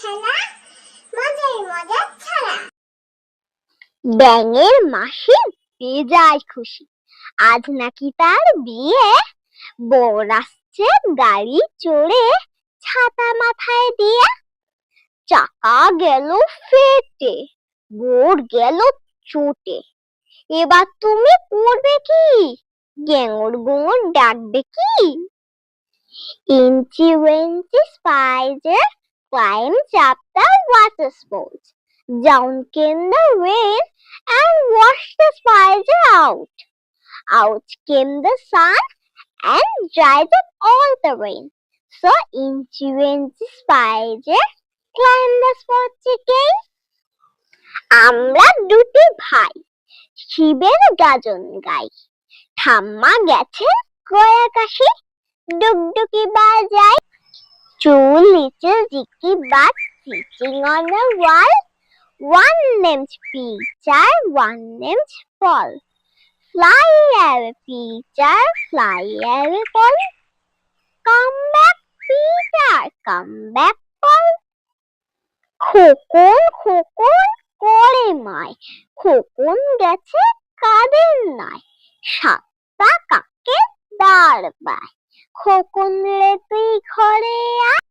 খেলা মজার মজার ছড়া। ব্যাঙের মাসি বেজায় খুশি, আজ নাকি তার বিয়ে। বর আসছে গাড়ি চড়ে, ছাতা মাথায় দিয়ে। চাকা গেল ফেটে, বর গেল চোটে। এবার তুমি করবে কি? গ্যাঙর গুঙর ডাকবে কি? Incy Wincy Spider climbed up the water spout. Down came the rain and washed the spider out. Out came the sun and dried up all the rain. So Incy Wincy Spider climbed the spout again. আমরা দুটি ভাই শিবের গাজন গাই, ঠাম্মা গেছে গয়া কাশি, ডুগডুগি বাজায়। Two little dicky bats sitting on a wall, one named Peter, one named Paul. Fly away, Peter, fly away, Paul. Come back, Peter, come back, Paul. Khokon Khokon করে মায়, খোকন গেছে কাদের নাই। সাতটা কাকের দাঁড় বায়, খোকন রে তুই ঘরে আয়।